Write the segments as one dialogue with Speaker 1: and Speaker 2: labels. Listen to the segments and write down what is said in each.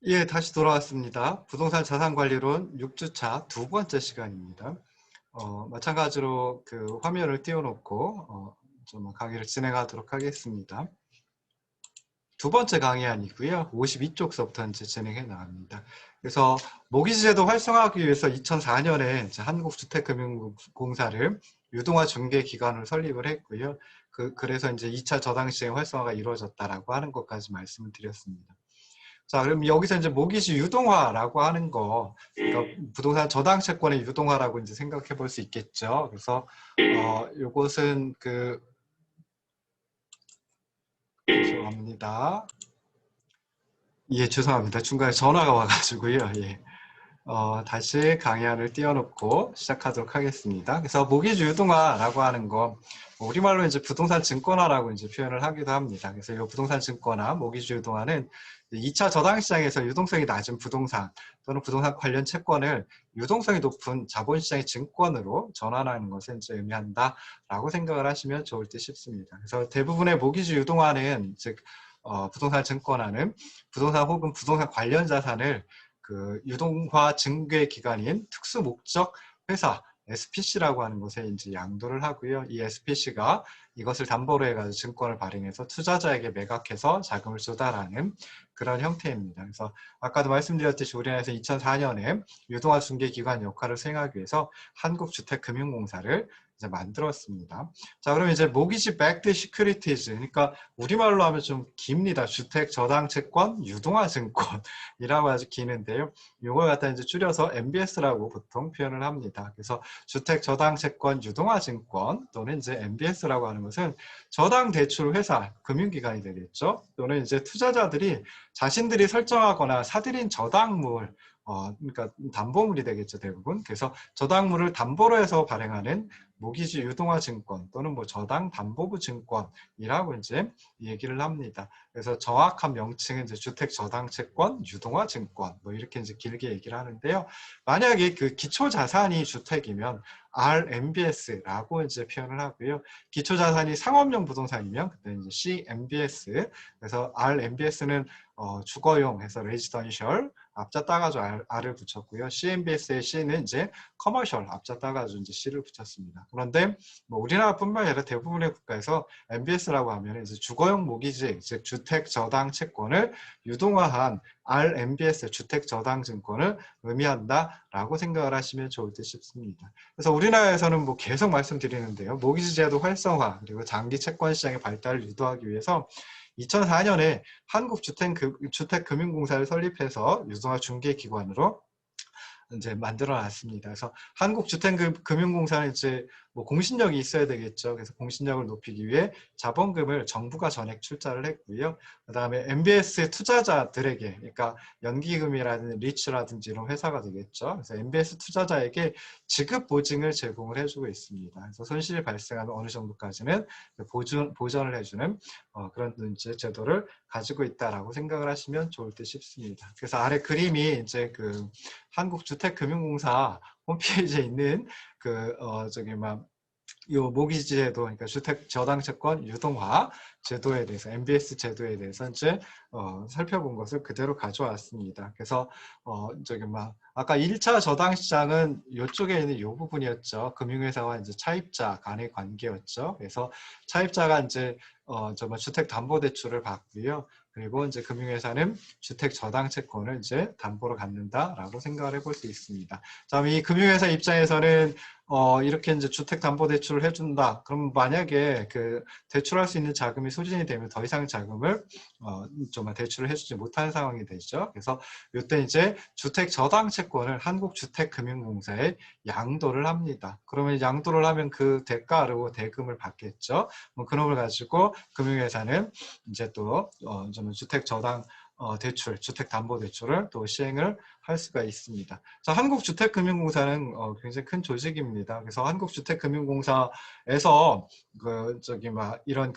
Speaker 1: 예, 다시 돌아왔습니다. 부동산 자산관리론 6주차 두 번째 시간입니다. 마찬가지로 그 화면을 띄워놓고 좀 강의를 진행하도록 하겠습니다. 두 번째 강의안이고요. 52쪽서부터 이제 진행해 나갑니다. 그래서 모기지제도 활성화하기 위해서 2004년에 한국주택금융공사를 유동화 중개기관을 설립을 했고요. 그래서 이제 2차 저당시장 활성화가 이루어졌다라고 하는 것까지 말씀을 드렸습니다. 자, 그럼 여기서 이제 모기지 유동화라고 하는 거, 그러니까 부동산 저당 채권의 유동화라고 이제 생각해 볼 수 있겠죠. 그래서 요것은 죄송합니다. 예, 죄송합니다. 중간에 전화가 와가지고요. 예. 다시 강의안을 띄워놓고 시작하도록 하겠습니다. 그래서 모기지 유동화라고 하는 거, 우리말로 이제 부동산 증권화라고 이제 표현을 하기도 합니다. 그래서 이 부동산 증권화, 모기지 유동화는 2차 저당시장에서 유동성이 낮은 부동산 또는 부동산 관련 채권을 유동성이 높은 자본시장의 증권으로 전환하는 것을 이제 의미한다라고 생각을 하시면 좋을 듯 싶습니다. 그래서 대부분의 모기지 유동화는 즉 부동산 증권화는 부동산 혹은 부동산 관련 자산을 그 유동화 증개 기관인 특수 목적 회사 SPC라고 하는 곳에 이제 양도를 하고요. 이 SPC가 이것을 담보로 해가지고 증권을 발행해서 투자자에게 매각해서 자금을 조달하는 그런 형태입니다. 그래서 아까도 말씀드렸듯이 우리나라에서 2004년에 유동화 중개 기관 역할을 수행하기 위해서 한국주택금융공사를 이제 만들었습니다. 자, 그럼 이제 모기지 백드 시큐리티즈, 그러니까 우리말로 하면 좀 깁니다. 주택 저당 채권 유동화 증권이라고 아주 기는데요. 이걸 갖다 이제 줄여서 MBS라고 보통 표현을 합니다. 그래서 주택 저당 채권 유동화 증권 또는 이제 MBS라고 하는 것은 저당 대출 회사, 금융기관이 되겠죠. 또는 이제 투자자들이 자신들이 설정하거나 사들인 저당물, 그러니까 담보물이 되겠죠, 대부분. 그래서 저당물을 담보로 해서 발행하는 모기지 유동화 증권 또는 뭐 저당 담보부 증권이라고 이제 얘기를 합니다. 그래서 정확한 명칭은 이제 주택 저당 채권 유동화 증권 뭐 이렇게 이제 길게 얘기를 하는데요. 만약에 그 기초 자산이 주택이면 RMBS라고 이제 표현을 하고요. 기초 자산이 상업용 부동산이면 그때 이제 CMBS. 그래서 RMBS는 주거용 해서 레지던셜 앞자 따가지고 R을 붙였고요. CMBS의 C는 이제 커머셜 앞자 따가지고 이제 C를 붙였습니다. 그런데 뭐 우리나라뿐만 아니라 대부분의 국가에서 MBS라고 하면 이제 주거용 모기지, 즉 주택 저당 채권을 유동화한 RMBS 주택 저당 증권을 의미한다라고 생각을 하시면 좋을 듯 싶습니다. 그래서 우리나라에서는 뭐 계속 말씀드리는데요. 모기지 제도 활성화 그리고 장기 채권 시장의 발달을 유도하기 위해서 2004년에 한국주택금융공사를 설립해서 유동화 중개기관으로 이제 만들어 놨습니다. 그래서 한국주택금융공사는 이제 뭐 공신력이 있어야 되겠죠. 그래서 공신력을 높이기 위해 자본금을 정부가 전액 출자를 했고요. 그다음에 MBS 투자자들에게, 그러니까 연기금이라든지 리츠라든지 이런 회사가 되겠죠. 그래서 MBS 투자자에게 지급 보증을 제공을 해주고 있습니다. 그래서 손실이 발생하면 어느 정도까지는 보전을 해주는 그런 이제 제도를 가지고 있다라고 생각을 하시면 좋을 듯 싶습니다. 그래서 아래 그림이 이제 그 한국주택금융공사 홈페이지에 있는 요 모기지 제도, 그러니까 주택 저당 채권 유동화 제도에 대해서 MBS 제도에 대해서 이제 살펴본 것을 그대로 가져왔습니다. 그래서 아까 1차 저당 시장은 이쪽에 있는 이 부분이었죠. 금융회사와 이제 차입자 간의 관계였죠. 그래서 차입자가 이제 주택 담보 대출을 받고요. 그리고 이제 금융회사는 주택 저당 채권을 이제 담보로 갖는다라고 생각을 해볼 수 있습니다. 자, 이 금융회사 입장에서는 이렇게 이제 주택담보대출을 해준다. 그럼 만약에 그 대출할 수 있는 자금이 소진이 되면 더 이상 자금을 대출을 해주지 못하는 상황이 되죠. 그래서 이때 이제 주택 저당 채권을 한국주택금융공사에 양도를 합니다. 그러면 양도를 하면 그 대가로 대금을 받겠죠. 그놈을 가지고 금융회사는 이제 또 주택 저당 대출, 주택담보대출을 또 시행을 할 수가 있습니다. 자, 한국주택금융공사는 굉장히 큰 조직입니다. 그래서 한국주택금융공사에서 이런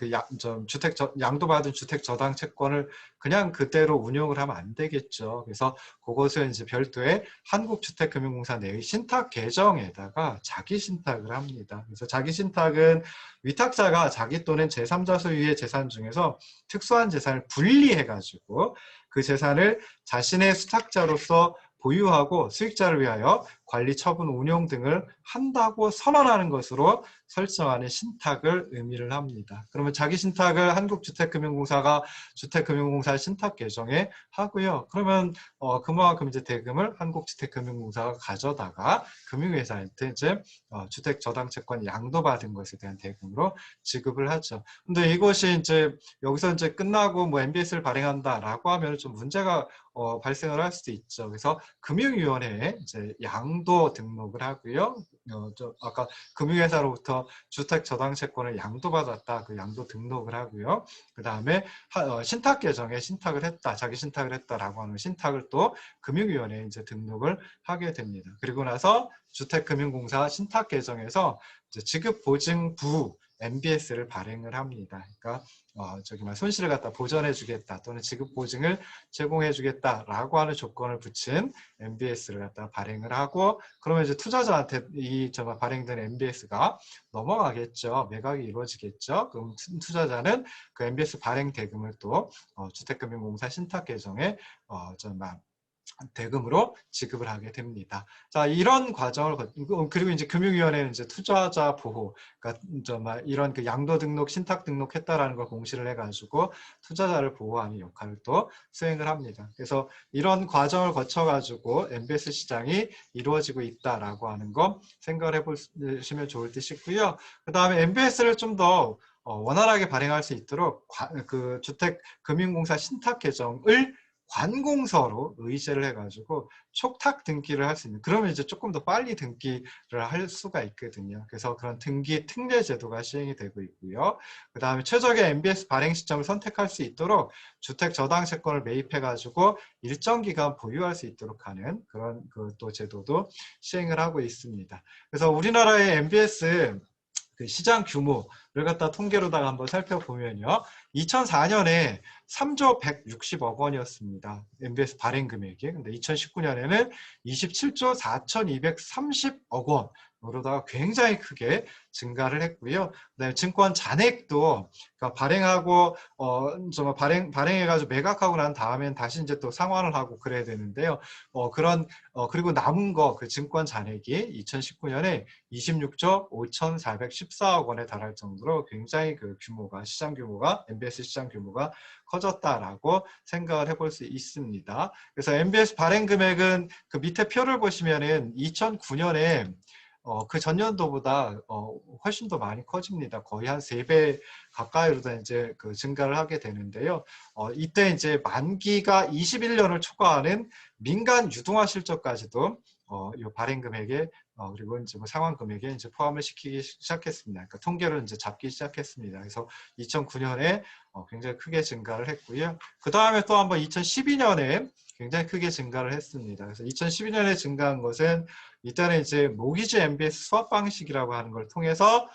Speaker 1: 양도받은 주택 저당 채권을 그냥 그대로 운용을 하면 안 되겠죠. 그래서 그것을 이제 별도의 한국주택금융공사 내의 신탁 계정에다가 자기 신탁을 합니다. 그래서 자기 신탁은 위탁자가 자기 또는 제3자 소유의 재산 중에서 특수한 재산을 분리해가지고 그 재산을 자신의 수탁자로서 보유하고 수익자를 위하여 관리, 처분, 운용 등을 한다고 선언하는 것으로 설정하는 신탁을 의미를 합니다. 그러면 자기 신탁을 한국주택금융공사가 주택금융공사 신탁 계정에 하고요. 그러면 그만큼 이제 대금을 한국주택금융공사가 가져다가 금융회사한테 이제 주택저당채권 양도받은 것에 대한 대금으로 지급을 하죠. 근데 이것이 이제 여기서 이제 끝나고 뭐 MBS를 발행한다라고 하면 좀 문제가 발생을 할 수도 있죠. 그래서 금융위원회에 이제 양도 등록을 하고요. 아까 금융회사로부터 주택저당채권을 양도받았다. 그 양도 등록을 하고요. 그 다음에 신탁 계정에 신탁을 했다. 자기 신탁을 했다라고 하는 신탁을 또 금융위원회에 이제 등록을 하게 됩니다. 그리고 나서 주택금융공사 신탁 계정에서 이제 지급보증부 MBS를 발행을 합니다. 그러니까 손실을 갖다 보전해 주겠다 또는 지급 보증을 제공해 주겠다라고 하는 조건을 붙인 MBS를 갖다 발행을 하고, 그러면 이제 투자자한테 이 발행된 MBS가 넘어가겠죠. 매각이 이루어지겠죠. 그럼 투자자는 그 MBS 발행 대금을 또 주택금융공사 신탁 계정에 대금으로 지급을 하게 됩니다. 자, 이런 과정을 그리고 이제 금융위원회는 이제 투자자 보호, 그러니까 이런 그 양도 등록, 신탁 등록했다라는 걸 공시를 해가지고 투자자를 보호하는 역할을 또 수행을 합니다. 그래서 이런 과정을 거쳐가지고 MBS 시장이 이루어지고 있다라고 하는 거 생각을 해보시면 좋을 듯 싶고요. 그 다음에 MBS를 좀 더 원활하게 발행할 수 있도록 그 주택금융공사 신탁 계정을 관공서로 의제를 해가지고 촉탁 등기를 할 수 있는, 그러면 이제 조금 더 빨리 등기를 할 수가 있거든요. 그래서 그런 등기 특례 제도가 시행이 되고 있고요. 그 다음에 최적의 MBS 발행 시점을 선택할 수 있도록 주택 저당 채권을 매입해가지고 일정 기간 보유할 수 있도록 하는 그런 또 제도도 시행을 하고 있습니다. 그래서 우리나라의 MBS 그 시장 규모를 갖다 통계로다가 한번 살펴보면요. 2004년에 3조 160억 원이었습니다. MBS 발행 금액이. 근데 2019년에는 27조 4,230억 원으로다가 굉장히 크게 증가를 했고요. 그다음에 증권 잔액도 그러니까 발행하고 발행해가지고 매각하고 난 다음엔 다시 이제 또 상환을 하고 그래야 되는데요. 그리고 남은 그 증권 잔액이 2019년에 26조 5,414억 원에 달할 정도로 굉장히 그 규모가, 시장 규모가, MBS 시장 규모가 커졌다라고 생각을 해볼 수 있습니다. 그래서 MBS 발행 금액은 그 밑에 표를 보시면은 2009년에 그 전년도보다 훨씬 더 많이 커집니다. 거의 한 3배 가까이로 이제 그 증가를 하게 되는데요. 이때 이제 만기가 21년을 초과하는 민간 유동화 실적까지도 이 발행 금액에 그리고 이제 상환 금액에 이제 포함을 시키기 시작했습니다. 그러니까 통계를 이제 잡기 시작했습니다. 그래서 2009년에 굉장히 크게 증가를 했고요. 그 다음에 또 한번 2012년에 굉장히 크게 증가를 했습니다. 그래서 2012년에 증가한 것은 이때는 이제 모기지 MBS 수합 방식이라고 하는 걸 통해서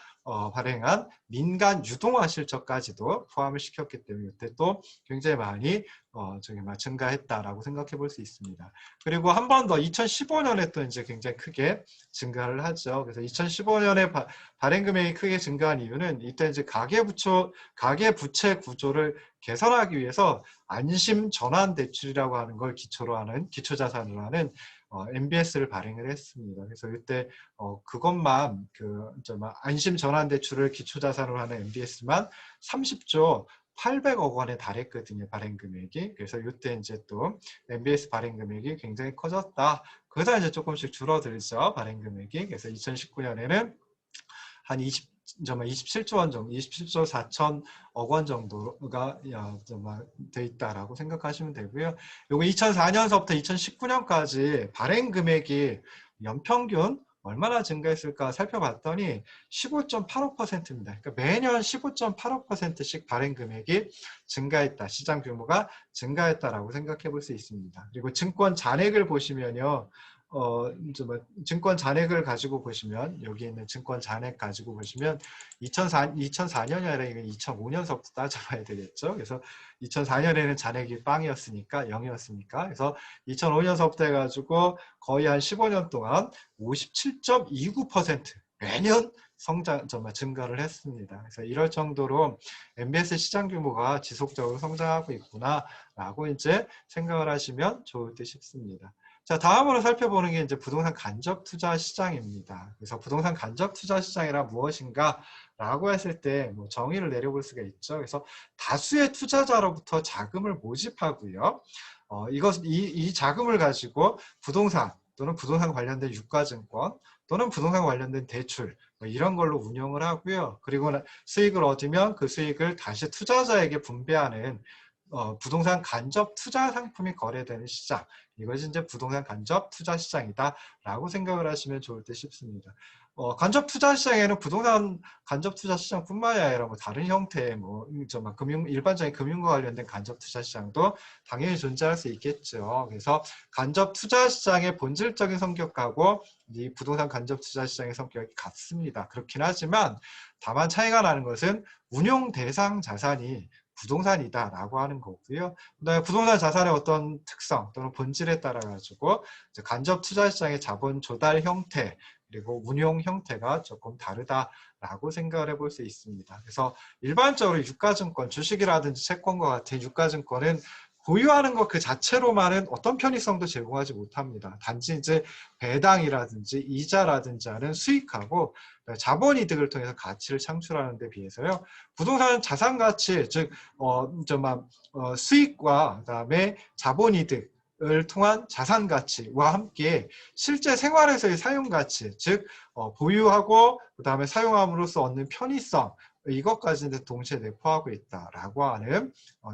Speaker 1: 발행한 민간 유동화 실적까지도 포함을 시켰기 때문에 이때 또 굉장히 많이 증가했다라고 생각해 볼 수 있습니다. 그리고 한 번 더 2015년에 또 이제 굉장히 크게 증가를 하죠. 그래서 2015년에 발행 금액이 크게 증가한 이유는 이때 이제 가계 부채 구조를 개선하기 위해서 안심 전환 대출이라고 하는 걸 기초로 하는 기초자산으로 하는 MBS를 발행을 했습니다. 그래서 이때 그것만 안심 전환 대출을 기초자산으로 하는 MBS만 30조 800억 원에 달했거든요. 발행 금액이. 그래서 이때 이제 또 MBS 발행 금액이 굉장히 커졌다. 그러다 이제 조금씩 줄어들죠. 발행 금액이. 그래서 2019년에는 한 27조 원 정도, 27조 4천억 원 정도가 돼 있다라고 생각하시면 되고요. 요거 2004년서부터 2019년까지 발행 금액이 연평균 얼마나 증가했을까 살펴봤더니 15.85%입니다. 그러니까 매년 15.85%씩 발행 금액이 증가했다. 시장 규모가 증가했다라고 생각해 볼 수 있습니다. 그리고 증권 잔액을 보시면요. 증권 잔액을 가지고 보시면 여기 있는 증권 잔액 가지고 보시면 2004년이 아니라 2005년서부터 따져봐야 되겠죠. 그래서 2004년에는 잔액이 빵이었으니까 0이었으니까 그래서 2005년서부터 해가지고 거의 한 15년 동안 57.29% 매년 증가를 했습니다. 그래서 이럴 정도로 MBS 시장 규모가 지속적으로 성장하고 있구나라고 이제 생각을 하시면 좋을 듯 싶습니다. 자, 다음으로 살펴보는 게 이제 부동산 간접 투자 시장입니다. 그래서 부동산 간접 투자 시장이란 무엇인가라고 했을 때 뭐 정의를 내려볼 수가 있죠. 그래서 다수의 투자자로부터 자금을 모집하고요. 이 자금을 가지고 부동산 또는 부동산 관련된 유가증권 또는 부동산 관련된 대출 뭐 이런 걸로 운용을 하고요. 그리고 수익을 얻으면 그 수익을 다시 투자자에게 분배하는 부동산 간접 투자 상품이 거래되는 시장. 이것이 이제 부동산 간접 투자 시장이다라고 생각을 하시면 좋을 듯 싶습니다. 간접 투자 시장에는 부동산 간접 투자 시장뿐만이 아니라 뭐 다른 형태의 일반적인 금융과 관련된 간접 투자 시장도 당연히 존재할 수 있겠죠. 그래서 간접 투자 시장의 본질적인 성격하고 이 부동산 간접 투자 시장의 성격이 같습니다. 그렇긴 하지만 다만 차이가 나는 것은 운용 대상 자산이 부동산이다라고 하는 거고요. 그다음에 부동산 자산의 어떤 특성 또는 본질에 따라 가지고 간접 투자 시장의 자본 조달 형태 그리고 운용 형태가 조금 다르다라고 생각을 해볼 수 있습니다. 그래서 일반적으로 유가증권, 주식이라든지 채권과 같은 유가증권은 보유하는 것 그 자체로만은 어떤 편의성도 제공하지 못합니다. 단지 이제 배당이라든지 이자라든지 하는 수익하고 자본이득을 통해서 가치를 창출하는 데 비해서요. 부동산 자산 가치, 즉 수익과 그다음에 자본이득 을 통한 자산 가치와 함께 실제 생활에서의 사용 가치, 즉 보유하고 그다음에 사용함으로써 얻는 편의성 이것까지 동시에 내포하고 있다라고 하는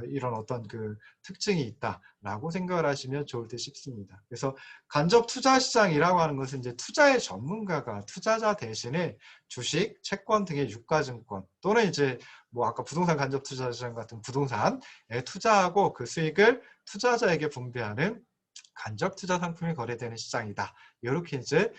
Speaker 1: 이런 어떤 그 특징이 있다라고 생각을 하시면 좋을 듯 싶습니다. 그래서 간접 투자 시장이라고 하는 것은 이제 투자의 전문가가 투자자 대신에 주식, 채권 등의 유가증권 또는 이제 뭐 아까 부동산 간접 투자 시장 같은 부동산에 투자하고 그 수익을 투자자에게 분배하는 간접 투자 상품이 거래되는 시장이다. 이렇게 이제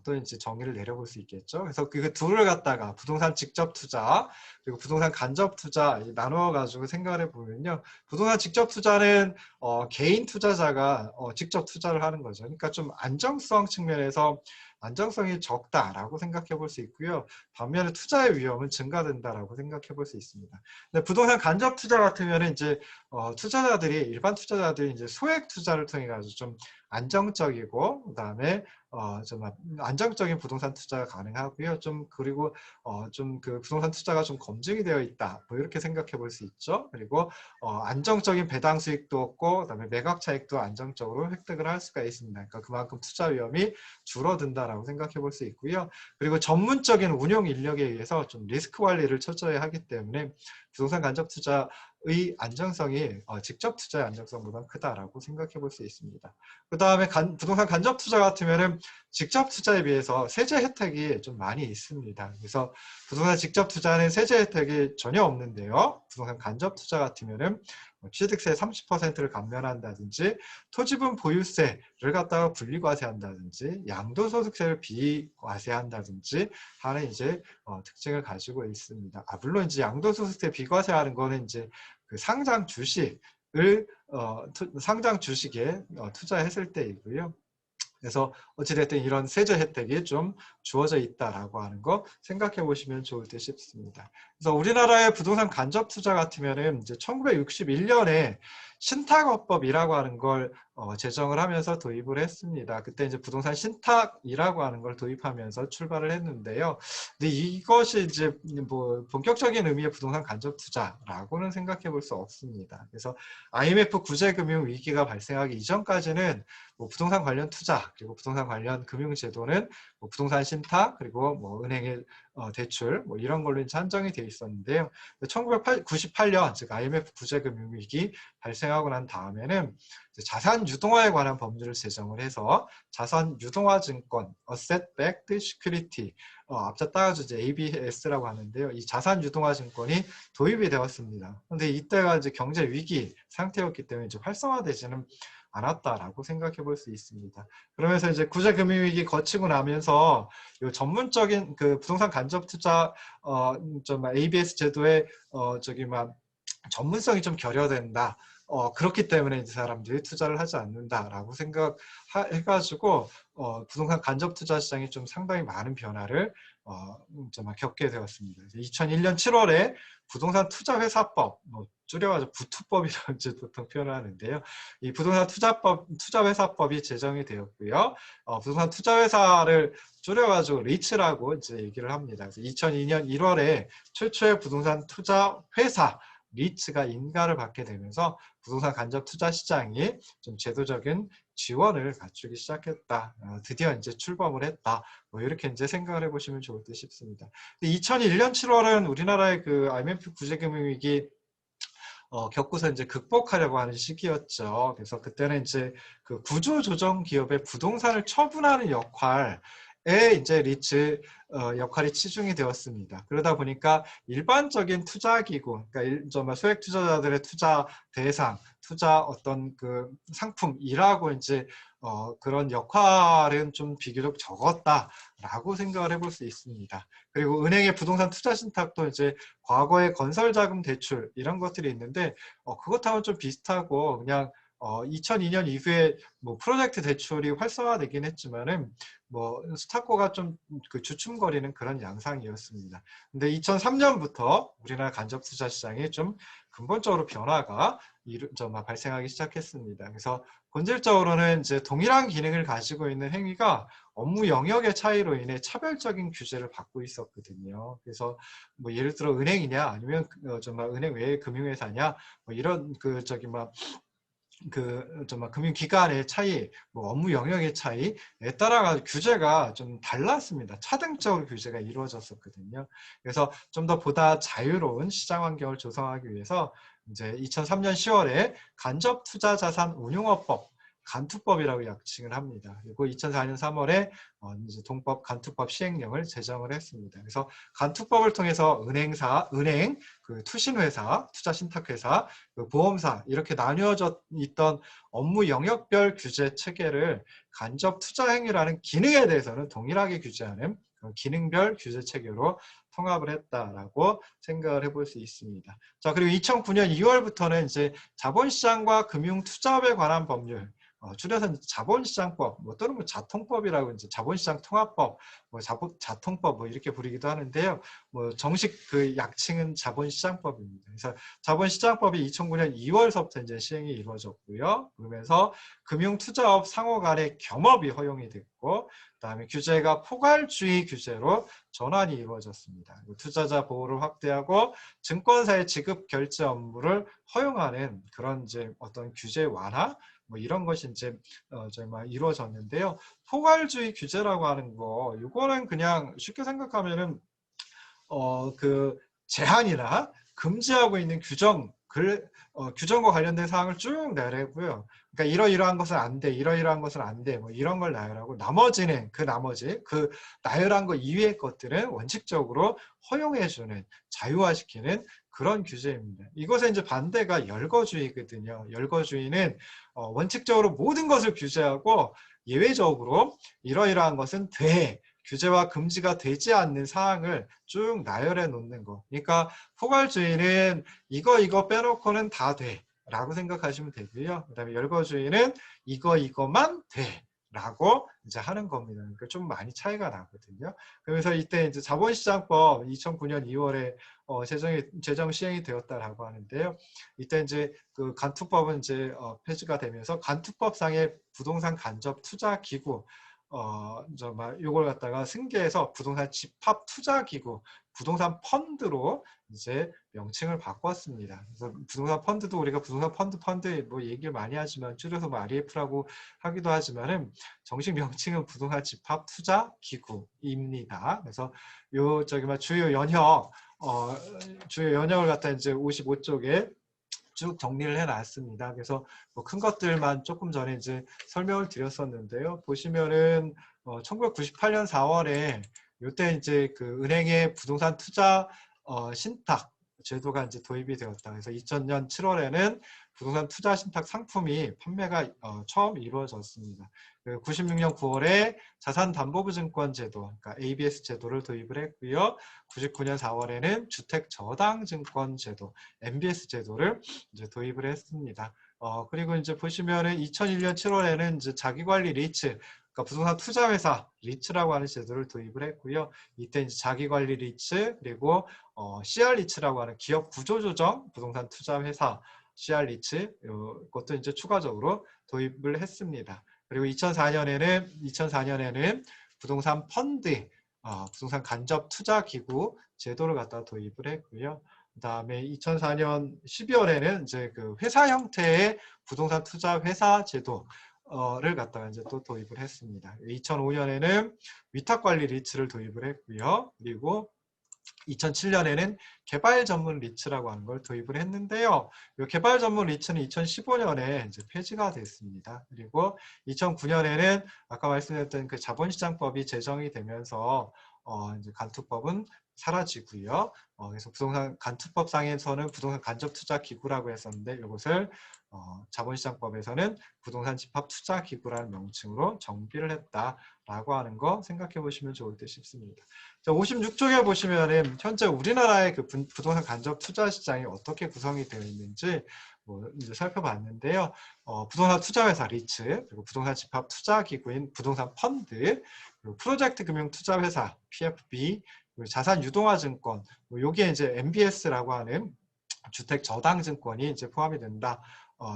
Speaker 1: 또 이제 정의를 내려볼 수 있겠죠. 그래서 그 둘을 갖다가 부동산 직접 투자 그리고 부동산 간접 투자 나누어 가지고 생각을 해보면요. 부동산 직접 투자는 개인 투자자가 직접 투자를 하는 거죠. 그러니까 좀 안정성 측면에서 안정성이 적다라고 생각해 볼 수 있고요. 반면에 투자의 위험은 증가된다라고 생각해 볼 수 있습니다. 근데 부동산 간접 투자 같으면 이제 일반 투자자들이 이제 소액 투자를 통해 가지고 좀 안정적이고 그다음에 좀 안정적인 부동산 투자가 가능하고요. 그리고 좀 그 부동산 투자가 좀 검증이 되어 있다. 뭐 이렇게 생각해 볼 수 있죠. 그리고 안정적인 배당 수익도 얻고 그다음에 매각 차익도 안정적으로 획득을 할 수가 있습니다. 그러니까 그만큼 투자 위험이 줄어든다라고 생각해 볼 수 있고요. 그리고 전문적인 운용 인력에 의해서 좀 리스크 관리를 철저히 하기 때문에 부동산 간접 투자의 안정성이 직접 투자의 안정성보다 크다라고 생각해 볼 수 있습니다. 그 다음에 부동산 간접 투자 같으면은 직접 투자에 비해서 세제 혜택이 좀 많이 있습니다. 그래서 부동산 직접 투자는 세제 혜택이 전혀 없는데요. 부동산 간접 투자 같으면은 취득세 30%를 감면한다든지 토지분 보유세를 갖다가 분리과세한다든지 양도소득세를 비과세한다든지 하는 이제 특징을 가지고 있습니다. 물론 이제 양도소득세 비과세하는 거는 이제 그 상장 주식에 투자했을 때이고요. 그래서 어찌됐든 이런 세제 혜택이 좀 주어져 있다라고 하는 거 생각해 보시면 좋을 듯 싶습니다. 그래서 우리나라의 부동산 간접 투자 같으면은 이제 1961년에 신탁업법이라고 하는 걸 제정을 하면서 도입을 했습니다. 그때 이제 부동산 신탁이라고 하는 걸 도입하면서 출발을 했는데요. 근데 이것이 이제 뭐 본격적인 의미의 부동산 간접 투자라고는 생각해 볼 수 없습니다. 그래서 IMF 구제금융 위기가 발생하기 이전까지는 뭐 부동산 관련 투자 그리고 부동산 관련 금융제도는 뭐 부동산 신탁 그리고 뭐 은행의 대출 뭐 이런 걸로 이제 한정이 되어 있었는데요. 1998년 즉 IMF 구제금융위기 발생하고 난 다음에는 자산 유동화에 관한 법률을 제정을 해서 자산 유동화 증권 (Asset Backed Security) 앞자 따가지고 이제 ABS라고 하는데요. 이 자산 유동화 증권이 도입이 되었습니다. 그런데 이때가 이제 경제 위기 상태였기 때문에 이제 활성화되지는 않았다라고 생각해 볼 수 있습니다. 그러면서 이제 구제금융위기 거치고 나면서 이 전문적인 그 부동산 간접 투자 ABS 제도의 전문성이 좀 결여된다. 그렇기 때문에 이제 사람들이 투자를 하지 않는다라고 생각해가지고 부동산 간접 투자 시장이 좀 상당히 많은 변화를 겪게 되었습니다. 2001년 7월에 부동산 투자회사법, 줄여가지고 부투법이라고 이제 보통 표현을 하는데요. 이 부동산 투자회사법이 제정이 되었고요. 부동산 투자회사를 줄여가지고 리츠라고 이제 얘기를 합니다. 그래서 2002년 1월에 최초의 부동산 투자회사 리츠가 인가를 받게 되면서 부동산 간접 투자 시장이 좀 제도적인 지원을 갖추기 시작했다. 드디어 이제 출범을 했다. 이렇게 이제 생각을 해보시면 좋을 듯 싶습니다. 2001년 7월은 우리나라의 그 IMF 구제금융위기 겪고서 이제 극복하려고 하는 시기였죠. 그래서 그때는 이제 그 구조조정 기업의 부동산을 처분하는 역할에 이제 리츠 역할이 치중이 되었습니다. 그러다 보니까 일반적인 투자기구, 그러니까 소액 투자자들의 투자 대상, 투자 어떤 그 상품이라고 이제 그런 역할은 좀 비교적 적었다라고 생각을 해볼 수 있습니다. 그리고 은행의 부동산 투자 신탁도 이제 과거의 건설자금 대출 이런 것들이 있는데 그것하고는 좀 비슷하고 그냥 2002년 이후에 뭐 프로젝트 대출이 활성화되긴 했지만은 뭐 스타코가 좀 그 주춤거리는 그런 양상이었습니다. 근데 2003년부터 우리나라 간접 투자 시장이 좀 근본적으로 변화가 발생하기 시작했습니다. 그래서 본질적으로는 이제 동일한 기능을 가지고 있는 행위가 업무 영역의 차이로 인해 차별적인 규제를 받고 있었거든요. 그래서 뭐 예를 들어 은행이냐 아니면 은행 외의 금융회사냐 뭐 이런 금융기관의 차이, 뭐 업무 영역의 차이에 따라 규제가 좀 달랐습니다. 차등적으로 규제가 이루어졌었거든요. 그래서 좀 더 보다 자유로운 시장 환경을 조성하기 위해서 이제 2003년 10월에 간접투자자산운용업법 간투법이라고 약칭을 합니다. 그리고 2004년 3월에 이제 동법 간투법 시행령을 제정을 했습니다. 그래서 간투법을 통해서 은행, 그 투신회사, 투자신탁회사, 그 보험사 이렇게 나뉘어져 있던 업무 영역별 규제 체계를 간접 투자 행위라는 기능에 대해서는 동일하게 규제하는 기능별 규제 체계로 통합을 했다라고 생각을 해볼 수 있습니다. 자, 그리고 2009년 2월부터는 이제 자본시장과 금융투자업에 관한 법률, 줄여서 자본시장법, 또는 뭐 자통법이라고 이제 자본시장 통합법, 자통법 이렇게 부르기도 하는데요. 정식 그 약칭은 자본시장법입니다. 그래서 자본시장법이 2009년 2월서부터 이제 시행이 이루어졌고요. 그러면서 금융투자업 상호 간의 겸업이 허용이 됐고, 그다음에 규제가 포괄주의 규제로 전환이 이루어졌습니다. 투자자 보호를 확대하고 증권사의 지급 결제 업무를 허용하는 그런 이제 어떤 규제 완화 이런 것이 이제 이루어졌는데요. 포괄주의 규제라고 하는 거, 이거는 그냥 쉽게 생각하면은 그 제한이나 금지하고 있는 규정과 관련된 사항을 쭉 나열하고요. 그러니까 이러이러한 것은 안 돼, 이러이러한 것은 안 돼, 이런 걸 나열하고 나머지는 그 나열한 것 이외의 것들은 원칙적으로 허용해주는, 자유화시키는 그런 규제입니다. 이것의 이제 반대가 열거주의거든요. 열거주의는 원칙적으로 모든 것을 규제하고 예외적으로 이러이러한 것은 돼. 규제와 금지가 되지 않는 사항을 쭉 나열해 놓는 거. 그러니까 포괄주의는 이거 빼놓고는 다 돼. 라고 생각하시면 되고요. 그 다음에 열거주의는 이거만 돼. 라고 이제 하는 겁니다. 그러니까 좀 많이 차이가 나거든요. 그래서 이때 이제 자본시장법 2009년 2월에 제정 시행이 되었다라고 하는데요. 이때 이제 그 간투법은 이제 폐지가 되면서 간투법상의 부동산 간접 투자 기구 요걸 갖다가 승계해서 부동산 집합 투자 기구, 부동산 펀드로 이제 명칭을 바꿨습니다. 그래서 부동산 펀드도 우리가 부동산 펀드 얘기를 많이 하지만 줄여서 REF라고 하기도 하지만은 정식 명칭은 부동산 집합 투자 기구입니다. 그래서 주요 연역을 갖다 이제 55쪽에 쭉 정리를 해놨습니다. 그래서 큰 것들만 조금 전에 이제 설명을 드렸었는데요. 보시면은 1998년 4월에 이때 이제 그 은행의 부동산 투자 신탁 제도가 이제 도입이 되었다. 그래서 2000년 7월에는 부동산 투자 신탁 상품이 판매가 처음 이루어졌습니다. 96년 9월에 자산담보부증권 제도, 그러니까 ABS 제도를 도입을 했고요. 99년 4월에는 주택저당증권 제도, MBS 제도를 이제 도입을 했습니다. 그리고 이제 보시면은 2001년 7월에는 이제 자기관리 리츠, 그러니까 부동산 투자회사 리츠라고 하는 제도를 도입을 했고요. 이때 이제 자기관리 리츠 그리고 CR 리츠라고 하는 기업 구조조정 부동산 투자회사 CR 리츠 이것도 이제 추가적으로 도입을 했습니다. 그리고 2004년에는 부동산 펀드, 부동산 간접 투자 기구 제도를 갖다 도입을 했고요. 그다음에 2004년 12월에는 이제 그 회사 형태의 부동산 투자 회사 제도를 갖다가 이제 또 도입을 했습니다. 2005년에는 위탁 관리 리츠를 도입을 했고요. 그리고 2007년에는 개발 전문 리츠라고 하는 걸 도입을 했는데요. 이 개발 전문 리츠는 2015년에 이제 폐지가 됐습니다. 그리고 2009년에는 아까 말씀드렸던 그 자본시장법이 제정이 되면서 이제 간투법은 사라지고요. 그래서 부동산 간투법상에서는 부동산 간접투자기구라고 했었는데 이것을 자본시장법에서는 부동산 집합투자기구라는 명칭으로 정비를 했다라고 하는 거 생각해 보시면 좋을 듯 싶습니다. 56쪽에 보시면은 현재 우리나라의 그 부동산 간접 투자 시장이 어떻게 구성이 되어 있는지 이제 살펴봤는데요. 부동산 투자회사 리츠, 그리고 부동산 집합 투자 기구인 부동산 펀드, 그리고 프로젝트 금융 투자회사 PFB, 그리고 자산 유동화 증권, 여기에 이제 MBS라고 하는 주택 저당 증권이 이제 포함이 된다.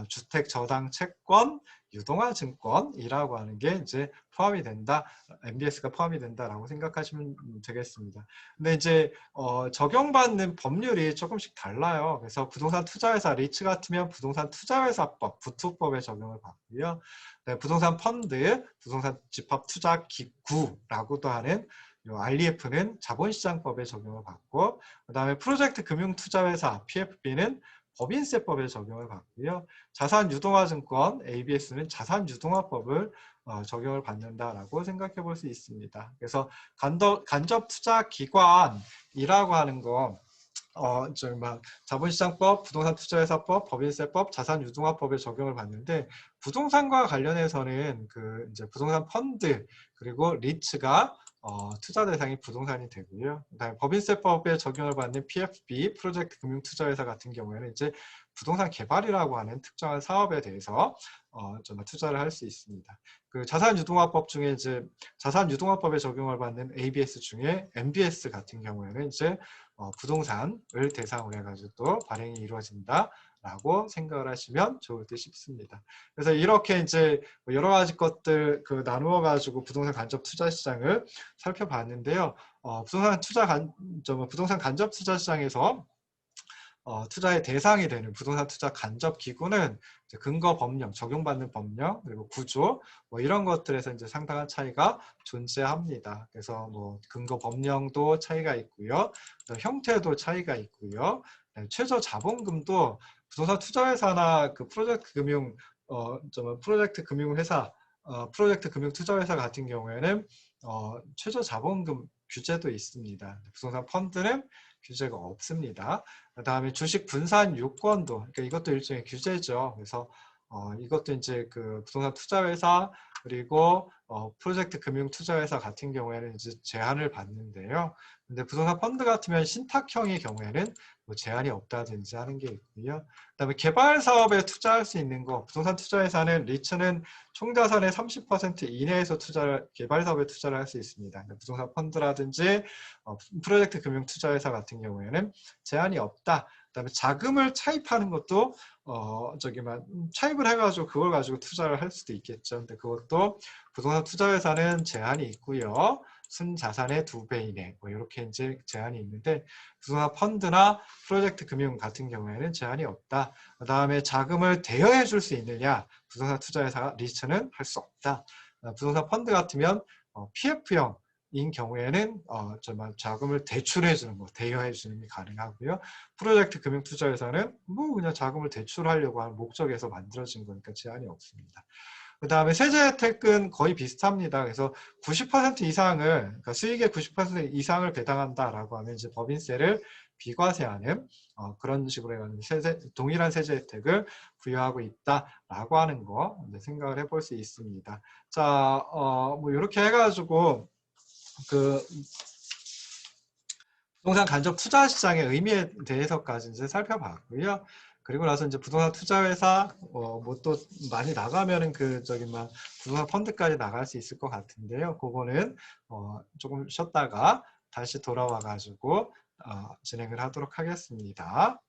Speaker 1: 주택 저당 채권, 유동화 증권이라고 하는 게 이제 포함이 된다. MBS가 포함이 된다라고 생각하시면 되겠습니다. 근데 이제 적용받는 법률이 조금씩 달라요. 그래서 부동산 투자회사 리츠 같으면 부동산 투자회사법, 부투법에 적용을 받고요. 네, 부동산 펀드, 부동산 집합 투자 기구라고도 하는 REF는 자본시장법에 적용을 받고, 그 다음에 프로젝트 금융투자회사 PFB는 법인세법에 적용을 받고요. 자산유동화증권 ABS는 자산유동화법을 적용을 받는다라고 생각해 볼 수 있습니다. 그래서 간접투자기관이라고 하는 거 자본시장법, 부동산투자회사법, 법인세법, 자산유동화법에 적용을 받는데 부동산과 관련해서는 그 이제 부동산 펀드 그리고 리츠가 투자 대상이 부동산이 되고요. 그다음에 법인세법에 적용을 받는 PFB, 프로젝트 금융투자회사 같은 경우에는 이제 부동산 개발이라고 하는 특정한 사업에 대해서 투자를 할 수 있습니다. 그 자산유동화법 중에 이제 자산유동화법에 적용을 받는 ABS 중에 MBS 같은 경우에는 이제 부동산을 대상으로 해가지고 또 발행이 이루어진다라고 생각을 하시면 좋을 듯 싶습니다. 그래서 이렇게 이제 여러 가지 것들 그 나누어 가지고 부동산 간접 투자 시장을 살펴봤는데요. 부동산 간접 투자 시장에서 투자의 대상이 되는 부동산 투자 간접 기구는 근거 법령, 적용받는 법령, 그리고 구조 이런 것들에서 이제 상당한 차이가 존재합니다. 그래서 근거 법령도 차이가 있고요, 형태도 차이가 있고요, 최저 자본금도 부동산 투자회사나 그 프로젝트 금융회사, 프로젝트 금융 투자회사 같은 경우에는 최저 자본금 규제도 있습니다. 부동산 펀드는 규제가 없습니다. 그 다음에 주식 분산 요건도, 그러니까 이것도 일종의 규제죠. 그래서 이것도 이제 그 부동산 투자회사 그리고 프로젝트 금융 투자회사 같은 경우에는 이제 제한을 받는데요. 근데 부동산 펀드 같으면 신탁형의 경우에는 제한이 없다든지 하는 게 있고요. 그다음에 개발 사업에 투자할 수 있는 거, 부동산 투자회사는 리츠는 총 자산의 30% 이내에서 개발 사업에 투자를 할 수 있습니다. 부동산 펀드라든지 프로젝트 금융 투자회사 같은 경우에는 제한이 없다. 그다음에 자금을 차입하는 것도 차입을 해가지고 그걸 가지고 투자를 할 수도 있겠죠. 근데 그것도 부동산 투자회사는 제한이 있고요. 순자산의 2배 이내 이렇게 이제 제한이 있는데 부동산 펀드나 프로젝트 금융 같은 경우에는 제한이 없다. 그 다음에 자금을 대여해 줄 수 있느냐, 부동산 투자회사 리츠는 할 수 없다. 부동산 펀드 같으면 PF형 인 경우에는 자금을 대출해 주는 거, 대여해 주는 게 가능하고요. 프로젝트 금융 투자회사는 그냥 자금을 대출하려고 하는 목적에서 만들어진 거니까 제한이 없습니다. 그 다음에 세제 혜택은 거의 비슷합니다. 그래서 90% 이상을, 그러니까 수익의 90% 이상을 배당한다라고 하면 이제 법인세를 비과세하는 그런 식으로 해가지고 동일한 세제 혜택을 부여하고 있다라고 하는 거 생각을 해볼 수 있습니다. 자, 이렇게 해가지고 그 부동산 간접 투자 시장의 의미에 대해서까지 이제 살펴봤고요. 그리고 나서 이제 부동산 투자회사 뭐 또 많이 나가면은 그 저기 막 부동산 펀드까지 나갈 수 있을 것 같은데요. 그거는 조금 쉬었다가 다시 돌아와 가지고 진행을 하도록 하겠습니다.